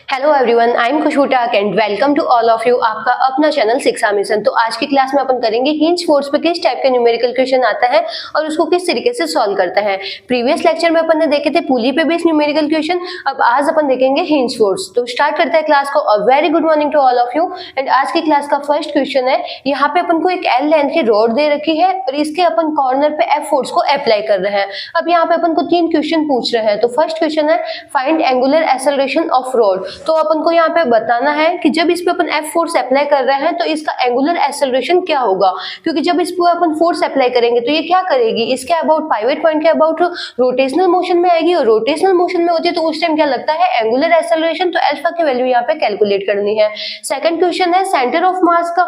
Hello everyone, I am Khushboo Tak and welcome to all of you आपका अपना channel शिक्षा mission. तो आज की क्लास में अपन करेंगे हिंज फोर्स पे किस टाइप के न्यूमेरिकल क्वेश्चन आता है और उसको किस तरीके से सॉल्व करता है। प्रीवियस लेक्चर में अपन ने देखे थे पुली पे बेस्ड न्यूमेरिकल क्वेश्चन, अब आज अपन देखेंगे हिंज फोर्स। तो स्टार्ट करते हैं क्लास को। A very good morning to all of you. And आज की क्लास का फर्स्ट क्वेश्चन है, यहाँ पे अपन को एक एल लेंथ की रोड दे रखी है और इसके अपन कॉर्नर पे एफ फोर्स को अप्लाई कर रहे हैं। अब यहाँ पे अपन को तीन क्वेश्चन पूछ रहे हैं। तो फर्स्ट क्वेश्चन है find angular acceleration of road. तो अपन को यहाँ पे बताना है कि जब इस पे अपन एफ फोर्स अप्लाई कर रहे हैं तो इसका एंगुलर एक्सेलरेशन क्या होगा, क्योंकि जब इस पे अपन फोर्स अप्लाई करेंगे तो ये क्या करेगी, इसके अबाउट पाइवट पॉइंट के अबाउट रोटेशनल मोशन में आएगी और रोटेशनल मोशन में होती है तो उस टाइम क्या लगता है एंगुलर एक्सेलरेशन। तो अल्फा की वैल्यू यहाँ पे कैलकुलेट करनी है। सेकंड क्वेश्चन है सेंटर ऑफ मास का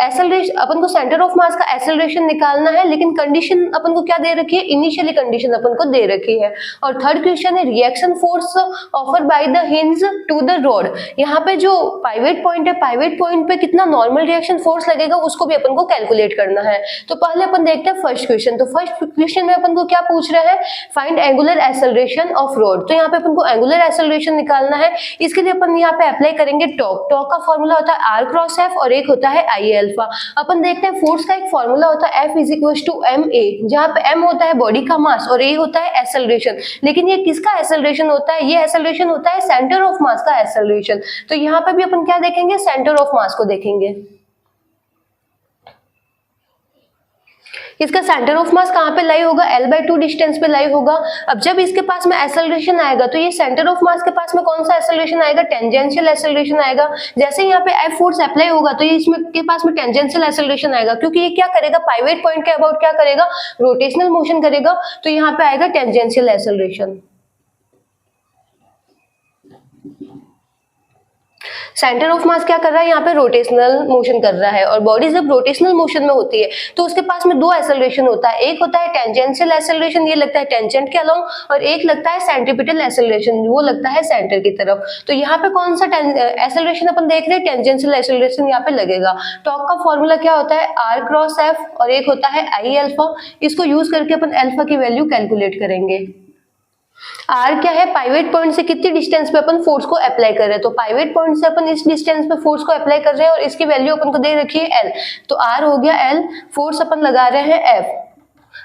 एक्सेलरेशन, अपन को सेंटर ऑफ मास का एक्सेलरेशन निकालना है, लेकिन कंडीशन अपन को क्या दे रखी है, इनिशियली कंडीशन अपन को दे रखी है। और थर्ड क्वेश्चन है reaction force offer by the hinge to the road. यहाँ पे जो पाइवट पॉइंट है, पाइवट पॉइंट पे कितना नॉर्मल रिएक्शन फोर्स लगेगा उसको भी अपन को कैलकुलेट करना है। तो पहले अपन देखते हैं फर्स्ट क्वेश्चन। तो फर्स्ट क्वेश्चन में अपन को क्या पूछ रहे हैं, find angular acceleration of road. तो यहाँ पे अपन को एंगुलर एक्सेलरेशन निकालना है। इसके लिए अपन यहाँ पे अप्लाई करेंगे टॉर्क। टॉर्क का फॉर्मूला होता है आर क्रॉस एफ और एक होता है आई अल्फा। अपन देखते हैं फोर्स का एक फॉर्मूला होता है F is equal to M A, जहाँ पे एम होता है बॉडी का मास और ए होता है एक्सेलरेशन। लेकिन ये किसका एक्सेलरेशन होता है, ये एक्सेलरेशन होता है सेंटर ऑफ मास का एक्सेलरेशन। तो यहाँ पे भी अपन क्या देखेंगे, सेंटर ऑफ मास को देखेंगे। इसका सेंटर ऑफ मास कहाँ पे लाई होगा, L/2 डिस्टेंस पे लाई होगा। अब जब इसके पास में एक्सेलरेशन आएगा तो ये सेंटर ऑफ मास के पास में कौन सा एक्सेलरेशन आएगा, टेंजेंशियल एक्सेलरेशन आएगा। जैसे यहाँ पे F फोर्स अप्लाई होगा तो ये इसमें के पास में टेंजेंशियल एक्सेलरेशन आएगा, क्योंकि ये क्या करेगा, पाइवट पॉइंट के अबाउट क्या करेगा, रोटेशनल मोशन करेगा। तो यहाँ पे आएगा टेंजेंशियल एक्सेलरेशन। सेंटर ऑफ मास क्या कर रहा है, यहाँ पे रोटेशनल मोशन कर रहा है। और बॉडी जब रोटेशनल मोशन में होती है तो उसके पास में दो एक्सेलरेशन होता है, एक होता है टेंजेंशियल एक्सेलरेशन, ये लगता है टेंजेंट के अलोंग, और एक लगता है सेंट्रीपिटल एक्सेलरेशन, वो लगता है सेंटर की तरफ। तो यहाँ पे कौन सा एक्सेलरेशन अपन देख रहे हैं, टेंजेंशियल एक्सेलरेशन यहाँ पे लगेगा। टॉर्क का फॉर्मूला क्या होता है आर क्रॉस एफ और एक होता है आई अल्फा। इसको यूज करके अपन अल्फा की वैल्यू कैलकुलेट करेंगे। आर क्या है, पाइवट पॉइंट से कितनी डिस्टेंस पे अपन फोर्स को अप्लाई कर रहे हैं। तो पाइवट पॉइंट से अपन इस डिस्टेंस पे फोर्स को अप्लाई कर रहे हैं और इसकी वैल्यू अपन को दे रखी है एल। तो आर हो गया एल, फोर्स अपन लगा रहे हैं F.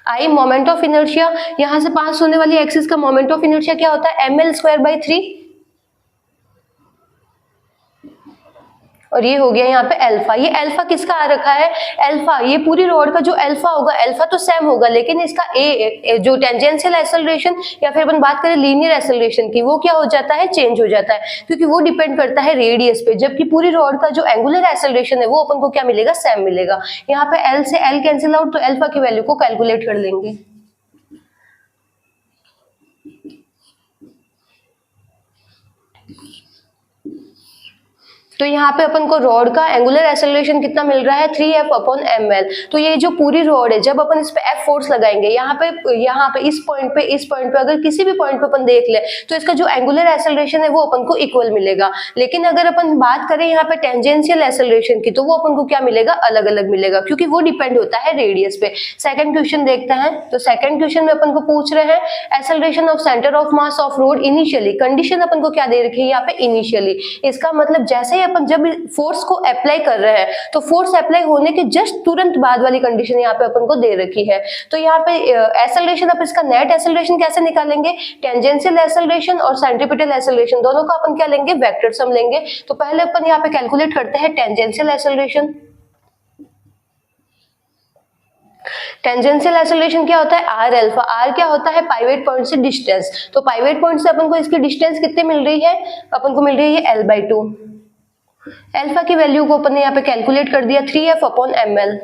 I moment of inertia, यहाँ से पास होने वाली एक्सिस का मोमेंट ऑफ इनर्शिया क्या होता है, ml²/3। और ये हो गया यहाँ पे अल्फा। ये अल्फा किसका आ रखा है, अल्फा, ये पूरी रोड का जो अल्फा होगा, अल्फा तो सेम होगा, लेकिन इसका ए जो टेंजेंशियल एक्सेलरेशन या फिर अपन बात करें लीनियर एक्सेलरेशन की, वो क्या हो जाता है, चेंज हो जाता है, क्योंकि वो डिपेंड करता है रेडियस पे। जबकि पूरी रोड का जो एंगुलर एक्सेलरेशन है वो अपन को क्या मिलेगा, सेम मिलेगा। यहाँ पे एल से एल कैंसिल आउट, तो अल्फा की वैल्यू को कैलकुलेट कर लेंगे। तो यहाँ पे अपन को रॉड का एंगुलर एक्सेलरेशन कितना मिल रहा है, 3F/ml। तो ये जो पूरी रॉड है, जब अपन इस पे F फोर्स लगाएंगे, यहाँ पे इस पॉइंट पे अगर किसी भी पॉइंट पे अपन देख ले तो इसका जो एंगुलर एक्सेलरेशन है वो अपन को इक्वल मिलेगा। लेकिन अगर अपन बात करें यहाँ पे टेंजेंशियल एक्सेलरेशन की, तो वो अपन को क्या मिलेगा, अलग अलग मिलेगा, क्योंकि वो डिपेंड होता है रेडियस पे। सेकंड क्वेश्चन देखते हैं। तो सेकंड क्वेश्चन में अपन को पूछ रहे हैं acceleration of centre of mass of rod initially. Condition अपन को क्या दे रखी है यहाँ पे, इनिशियली। इसका मतलब जैसे ही अपन जब फोर्स को अप्लाई कर रहे हैं तो फोर्स अप्लाई होने के जस्ट तुरंत बाद वाली कंडीशन यहाँ पे अपन को दे रखी है। तो यहाँ पे एक्सेलरेशन, अब इसका नेट एक्सेलरेशन कैसे निकालेंगे, टेंजेंशियल एक्सेलरेशन और सेंट्रीपिटल एक्सेलरेशन दोनों का अपन क्या लेंगे, वेक्टर सम लेंगे। तो पहले अपन यहाँ पे कैलकुलेट करते हैं टेंजेंशियल एक्सेलरेशन। टेंजेंशियल एक्सेलरेशन क्या होता है, आर अल्फा। आर क्या होता है, पाइवट पॉइंट से डिस्टेंस। तो पाइवट पॉइंट से अपन को इसकी डिस्टेंस कितनी मिल रही है, अपन को मिल रही है L/2। अल्फा की वैल्यू को अपन ने यहाँ पे कैलकुलेट कर दिया 3F/ml।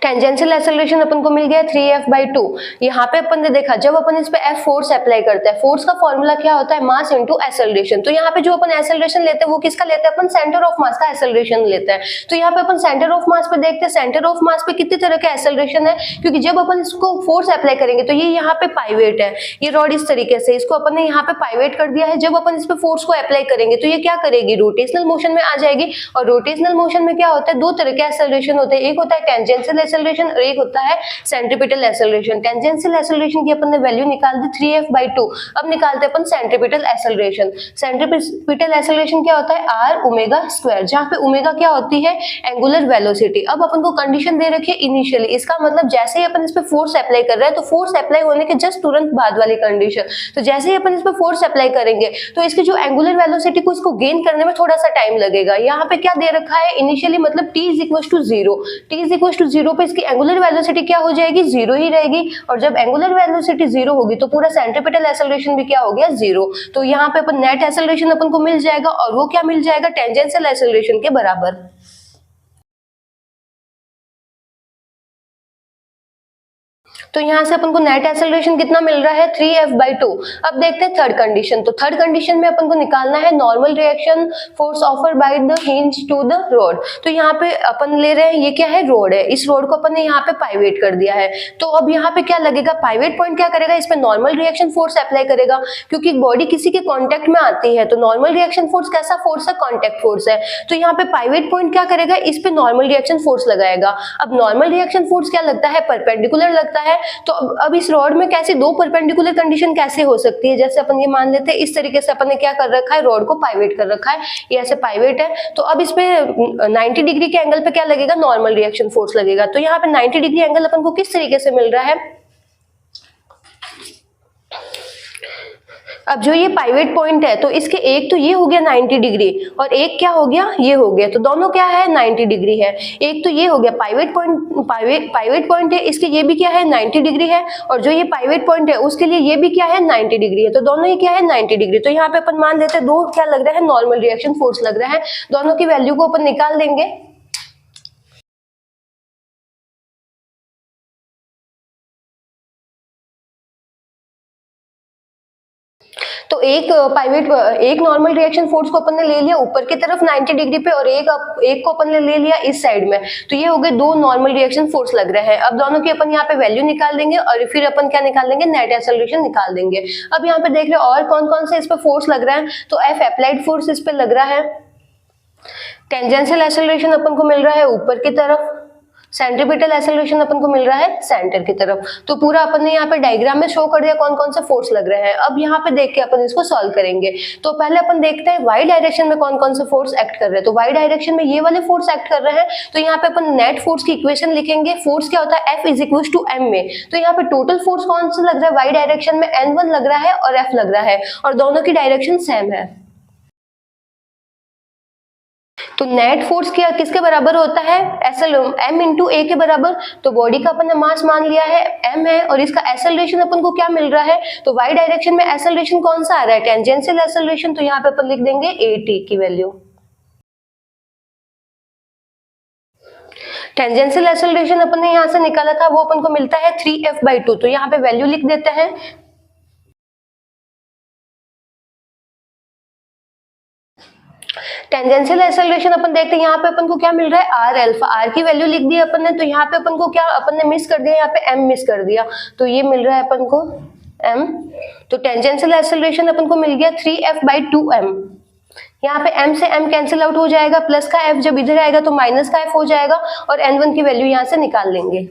टेंजेंशियल एक्सेलरेशन अपन को मिल गया 3F/2। यहाँ पे अपन ने देखा जब अपन इस पे F फोर्स अप्लाई करते हैं, फोर्स का फॉर्मूला क्या होता है, मास इनटू एक्सेलरेशन। तो यहाँ पे जो अपन एक्सेलरेशन लेते हैं वो किसका लेते हैं, अपन सेंटर ऑफ मास का एक्सेलरेशन लेते हैं। तो यहाँ पे अपन सेंटर ऑफ मास पे देखते हैं, सेंटर ऑफ मास पे कितने तरह का एक्सेलरेशन है, क्योंकि जब अपन इसको फोर्स अप्लाई करेंगे तो ये यहाँ पे पाइवेट है, ये रॉड इस तरीके से, इसको अपन ने यहाँ पे पाइवेट कर दिया है। जब अपन इस पे फोर्स को अप्लाई करेंगे तो ये क्या करेगी, रोटेशनल मोशन में आ जाएगी। और रोटेशनल मोशन में क्या होता है, दो तरह के एक्सेलरेशन होते हैं, एक होता है टेंजेंशियल एक्सेलरेशन और एक होता है सेंट्रीपिटल एक्सेलरेशन। टेंजेंशियल एक्सेलरेशन की अपन ने वैल्यू निकाल दी 3f/2। अब निकालते हैं अपन सेंट्रीपिटल एक्सेलरेशन। सेंट्रीपिटल एक्सेलरेशन क्या होता है, r ओमेगा स्क्वायर, जहाँ पे ओमेगा क्या होती है, एंगुलर वेलोसिटी। अब अपन को कंडीशन दे रखी है इनिशियली, इसका मतलब जैसे ही अपन इस पे फोर्स अप्लाई कर रहे हैं तो फोर्स अप्लाई होने के जस्ट तुरंत बाद वाली कंडीशन, तो जैसे ही अपन इस पे फोर्स अप्लाई करेंगे तो इसकी जो एंगुलर वेलोसिटी को इसको गेन करने में थोड़ा सा टाइम लगेगा। यहाँ पे क्या दे रखा है इनिशियली, मतलब t = 0। t = 0 पे इसकी एंगुलर वेलोसिटी क्या हो जाएगी, 0 ही रहेगी। और जब एंगुलर वेलोसिटी 0 होगी तो पूरा सेंट्रीपिटल एक्सेलरेशन भी क्या हो गया, 0। तो यहाँ पे अपन नेट एक्सेलरेशन अपन को मिल जाएगा, और वो क्या मिल जाएगा, टेंजेंशियल एक्सेलरेशन के बराबर। तो यहाँ से अपन को नेट एक्सेलरेशन कितना मिल रहा है, 3f/2। अब देखते हैं थर्ड कंडीशन। तो थर्ड कंडीशन में अपन को निकालना है normal reaction force offer by the hinge to the road. तो यहाँ पे अपन ले रहे हैं, ये क्या है, रोड है। इस रोड को अपन ने यहाँ पे पाइवेट कर दिया है। तो अब यहाँ पे क्या लगेगा, पाइवेट पॉइंट क्या करेगा, इस पे नॉर्मल रिएक्शन फोर्स अप्लाई करेगा, क्योंकि बॉडी किसी के कॉन्टेक्ट में आती है। तो नॉर्मल रिएक्शन फोर्स कैसा फोर्स है, कॉन्टेक्ट फोर्स है। तो यहाँ पे पाइवेट पॉइंट क्या करेगा, इस पे नॉर्मल रिएक्शन फोर्स लगाएगा। अब नॉर्मल रिएक्शन फोर्स क्या लगता है, परपेंडिकुलर लगता है। तो अब इस रॉड में कैसे दो परपेंडिकुलर कंडीशन कैसे हो सकती है, जैसे अपन ये मान लेते हैं इस तरीके से अपन ने क्या कर रखा है, रॉड को पाइवेट कर रखा है, ये ऐसे पाइवेट है। तो अब इस पे 90 डिग्री के एंगल पे क्या लगेगा, नॉर्मल रिएक्शन फोर्स लगेगा। तो यहाँ पे 90 डिग्री एंगल अपन को किस तरीके से मिल रहा है, अब जो ये पाइवेट पॉइंट है तो इसके एक तो ये हो गया 90 डिग्री और एक क्या हो गया, ये हो गया। तो दोनों क्या है, 90 डिग्री है। एक तो ये हो गया पाइवेट पॉइंट है, इसके ये भी क्या है, 90 डिग्री है। और जो ये पाइवेट पॉइंट है उसके लिए ये भी क्या है, 90 डिग्री है। तो दोनों ही क्या है, 90 डिग्री। तो यहाँ पे अपन मान लेते हैं दो क्या लग रहा है, नॉर्मल रिएक्शन फोर्स लग रहा है। दोनों की वैल्यू को अपन निकाल देंगे। तो एक नॉर्मल रिएक्शन फोर्स को अपन ने ले लिया ऊपर की तरफ 90 डिग्री पे, और एक को अपन ने ले लिया इस साइड में। तो ये हो गए दो नॉर्मल रिएक्शन फोर्स लग रहे हैं। अब दोनों की अपन यहाँ पे वैल्यू निकाल देंगे और फिर अपन क्या निकाल देंगे, नेट एक्सेलरेशन निकाल देंगे। अब यहाँ पे देख रहे और कौन कौन से इस पे फोर्स लग रहा है। तो एफ अप्लाइड फोर्स इस पे लग रहा है, टेंजेंशियल एक्सेलरेशन अपन को मिल रहा है ऊपर की तरफ, सेंट्रीपिटल एक्सेलरेशन अपन को मिल रहा है सेंटर की तरफ। तो पूरा अपन ने यहाँ पे डायग्राम में शो कर दिया कौन कौन से फोर्स लग रहे हैं। अब यहाँ पे देख के अपन इसको सॉल्व करेंगे। तो पहले अपन देखते हैं वाई डायरेक्शन में कौन कौन से फोर्स एक्ट कर रहे हैं। तो वाई डायरेक्शन में ये वाले फोर्स एक्ट कर रहे हैं। तो यहाँ पे अपन नेट फोर्स की इक्वेशन लिखेंगे। फोर्स क्या होता है, F = m में। तो यहाँ पे टोटल फोर्स कौन सा लग रहा है वाई डायरेक्शन में, N1 लग रहा है और F लग रहा है, और दोनों की डायरेक्शन सेम है। तो नेट फोर्स क्या किसके बराबर होता है, m × a के बराबर। तो बॉडी का अपन ने मास मान लिया है m है, और इसका एक्सेलरेशन अपन को क्या मिल रहा है। तो y डायरेक्शन में एक्सेलरेशन कौन सा आ रहा है, टेंजेंशियल एक्सेलरेशन। तो यहाँ पे अपन लिख देंगे at की वैल्यू। टेंजेंशियल एक्सेलरेशन अपन ने यहाँ से निकाला था, वो अपन को मिलता है 3f/2। तो यहाँ पे वैल्यू लिख देते हैं। टेंजेंशियल एक्सेलरेशन अपन देखते हैं यहाँ पे अपन को क्या मिल रहा है, आर अल्फा। आर की वैल्यु लिख दी अपन ने। तो यहाँ पे अपन को क्या, अपन ने मिस कर दिया, यहाँ पे एम मिस कर दिया। तो ये मिल रहा है अपन को एम। तो टेंजेंशियल एक्सेलरेशन अपन को मिल गया 3f/2m। यहाँ पे m से m कैंसिल आउट हो जाएगा, प्लस का f जब इधर आएगा तो माइनस का f हो जाएगा, और n1 की वैल्यू यहाँ से निकाल लेंगे।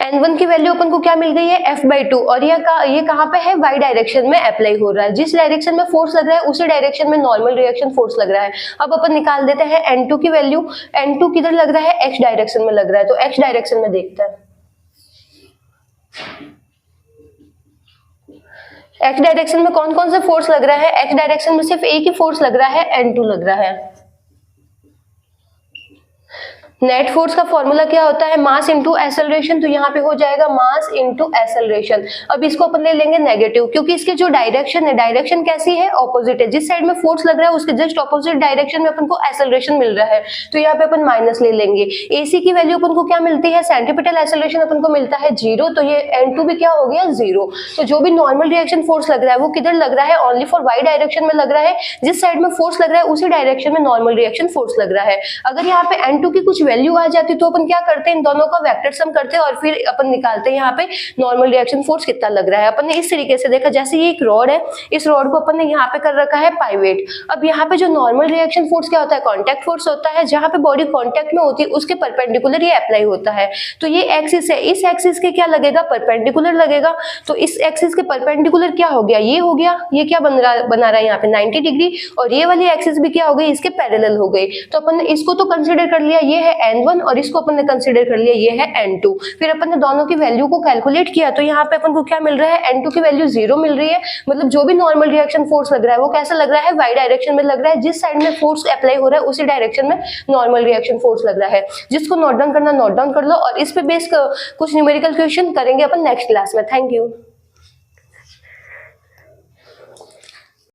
N1 की वैल्यू अपन को क्या मिल गई है, f/2। और ये कहाँ पे है, y डायरेक्शन में अप्लाई हो रहा है। जिस डायरेक्शन में फोर्स लग रहा है उसी डायरेक्शन में नॉर्मल रिएक्शन फोर्स लग रहा है। अब अपन निकाल देते हैं N2 की वैल्यू। N2 किधर लग रहा है, x डायरेक्शन में लग रहा है। तो x डायरेक्शन में देखते हैं। x डायरेक्शन में कौन कौन से फोर्स लग रहा है, x डायरेक्शन में सिर्फ एक ही फोर्स लग रहा है, N2 लग रहा है। नेट फोर्स का फॉर्मूला क्या होता है, मास इंटू एक्सेलरेशन। तो यहाँ पे हो जाएगा मास इंटू एक्सेलरेशन। अब इसको अपन ले लेंगे नेगेटिव, क्योंकि इसके जो डायरेक्शन है, डायरेक्शन कैसी है, ऑपोजिट है। जिस साइड में फोर्स लग रहा है उसके जस्ट ऑपोजिट डायरेक्शन में अपन को एक्सेलरेशन मिल रहा है। तो यहाँ पे अपन माइनस ले लेंगे। AC की वैल्यू अपन को क्या मिलती है, सेंट्रीपिटल एक्सेलरेशन अपन को मिलता है 0। तो ये N2 भी क्या हो गया, 0। तो जो भी नॉर्मल रिएक्शन फोर्स लग रहा है वो किधर लग रहा है, ओनली फॉर y डायरेक्शन में लग रहा है। जिस साइड में फोर्स लग रहा है उसी डायरेक्शन में नॉर्मल रिएक्शन फोर्स लग रहा है। अगर यहाँ पे N2 की कुछ वैल्यू आ जाती तो अपन क्या करते हैं, इन दोनों का वेक्टर सम करते हैं और फिर अपन निकालते हैं यहाँ पे नॉर्मल रिएक्शन फोर्स कितना लग रहा है। अपन ने इस तरीके से देखा, जैसे ये एक रॉड है, इस रॉड को अपन ने यहाँ पे कर रखा है पाइवेट। अब यहाँ पे जो नॉर्मल रिएक्शन फोर्स क्या होता है, कॉन्टैक्ट फोर्स होता है, जहाँ पे बॉडी कॉन्टैक्ट में होती है उसके परपेंडिकुलर ये अप्लाई होता है। तो ये एक्सिस है, इस एक्सिस के क्या लगेगा, परपेंडिकुलर लगेगा। तो इस एक्सिस के परपेंडिकुलर क्या हो गया, ये हो गया, ये क्या बना रहा है यहाँ पे 90 डिग्री, और ये वाली एक्सिस भी क्या हो गई, इसके पैरेलल हो गई। तो अपन ने इसको तो कंसीडर कर लिया, ये है n1, और इसको अपन ने कंसीडर कर लिया, ये है n2। फिर अपन ने दोनों की वैल्यू को कैलकुलेट किया, तो यहाँ पे अपन को क्या मिल रहा है, n2 की वैल्यू 0 मिल रही है। मतलब जो भी नॉर्मल रिएक्शन फोर्स लग रहा है वो कैसा लग रहा है, वाई डायरेक्शन में लग रहा है। जिस साइड में फोर्स अप्लाई हो रहा है उसी डायरेक्शन में नॉर्मल रिएक्शन फोर्स लग रहा है। जिसको नोट डाउन करना नोट डाउन कर लो, और इस पे बेस कुछ न्यूमेरिकल क्वेश्चन करेंगे अपन नेक्स्ट क्लास में। Thank you.